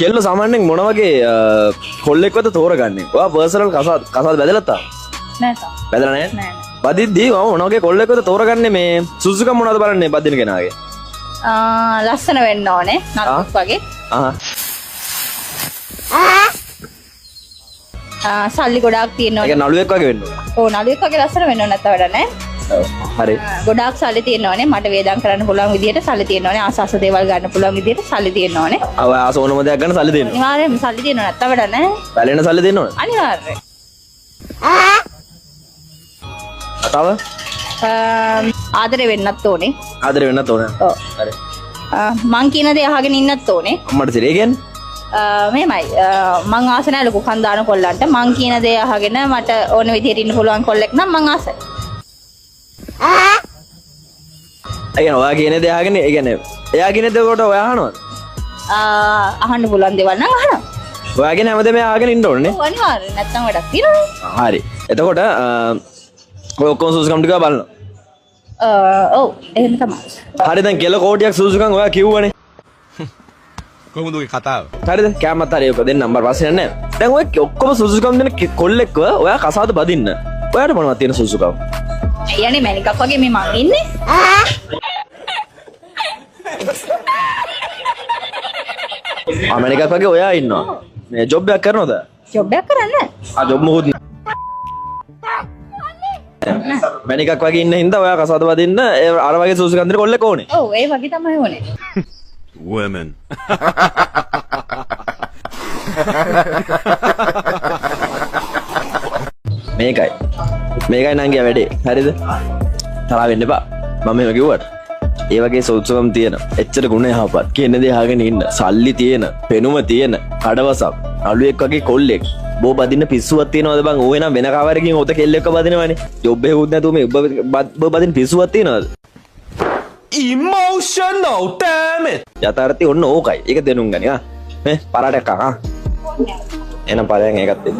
කෙල්ල සාමාන්‍යයෙන් මොන වගේ කොල්ලෙක්වද තෝරගන්නේ? ඔයා පර්සනල් කසාද බැදලා තා? නෑ තා. බැදලා නැහැ? නෑ. බදිද්දී මොන වගේ කොල්ලෙක්වද තෝරගන්නේ මේ සුසුකම් මොනවද බලන්නේ බදින කෙනාගේ? ලස්සන වෙන්න ඕනේ. නළුවෙක් වගේ. සල්ලි ගොඩාක් තියෙන්න ඒක ඕනේ. නළුවෙක් වගේ වෙන්න ඕනේ. ඔව් නළුවෙක් වගේ ලස්සන වෙන්න ඕනේ නැත්නම් වැඩ නෑ. හරි. ගොඩාක් සල්ලි තියෙන්න ඕනේ. මට වේදම් කරන්න පුළුවන් විදියට සල්ලි තියෙන්න ඕනේ. ආසාස දේවල් ගන්න පුළුවන් විදියට සල්ලි තියෙන්න ඕනේ. ආස ඕනම දෙයක් ගන්න සල්ලි දෙන්න. අනිවාර්යයෙන්ම සල්ලි තියෙන්න ඕනේ නැත්නම් වැඩ නෑ. බැලෙන සල්ලි දෙන්න ඕනේ. අනිවාර්යයෙන්. තව ආදරේ වෙන්නත් ඕනේ. ආදරේ වෙන්නත් ඕනේ. ඔව්. හරි. මං කියන දේ අහගෙන ඉන්නත් ඕනේ. අම්මට සිරේ කියන්නේ? මෙහෙමයි. මං ආස නැහැ ලොකු කන්දාන කොල්ලන්ට. මං කියන දේ අහගෙන මට ඕන විදිහට ඉන්න පුළුවන් කොල්ලෙක් නම් මං ආසයි. අයියෝ ඔයා කියන දේ අහගෙන ඒ කියන්නේ එයා කියන දේ කොට ඔයා අහනවද? අහන්න පුළුවන් දේවල් නම් අහනවා. ඔයා කියන හැමදේම අහගෙන ඉන්න ඕනේ නේ? ඔව් අනිවාර්යයෙන්. නැත්තම් වැඩක් තියෙනවා. හරි. එතකොට ඔය ඔක්කොම සුසුකම් ටික බලන්න. ඔව් එහෙම තමයි. හරි දැන් කෙල කෝටියක් සුසුකම් ඔයා කිව්වනේ. කොහොමද ඔය කතාව? හරිද? කැමත් හරි ඔක දෙන්න නම්බර් ප්‍රශ්නයක් නැහැ. දැන් ඔය ඔක්කොම සුසුකම් දෙන කොල්ලෙක්ව ඔයා කසාද බදින්න. ඔයාට මොනවද තියෙන සුසුකම්? අයියනේ මැනිකක් වගේ මේ මං ඉන්නේ. අමරිකාවක් වගේ ඔයා ඉන්නවා. මේ ජොබ් එකක් කරනවද? ජොබ් එකක් කරන්නේ. ජොබ් මොකුත් මැනිකක් වගේ ඉන්න හින්දා ඔයා කසාද බදින්න අර වගේ සුසුකම් දෙන කොල්ලෙක් ඕනේ. ඔව් ඒ වගේ තමයි ඕනේ. Women. මේකයි නංගියා වැඩේ. හරිද? තරහ වෙන්න එපා. මම එහෙම කිව්වට. ඒ වගේ සෞත්සවම් තියෙන, එච්චර ගුණ යහපත්, කියන දේ අහගෙන ඉන්න, සල්ලි තියෙන, පෙනුම තියෙන, කඩවසක්, අලුවෙක් වගේ කොල්ලෙක්. බෝ බදින්න පිස්සුවක් තියනවද බං? ඕවේ නම් වෙන කවරකින් හොත කෙල්ලෙක්ව බදිනවනේ. ජොබ් එකකුත් නැතුව මේ ඔබ බදින්න පිස්සුවක් තියනවද? Emotional damn it. යථාර්ථය ඔන්න ඕකයි. ඒක දෙනුම් ගනි ආ. මේ පරාටයක් ආ. එනම් පරයන් ඒකත් දෙන්න.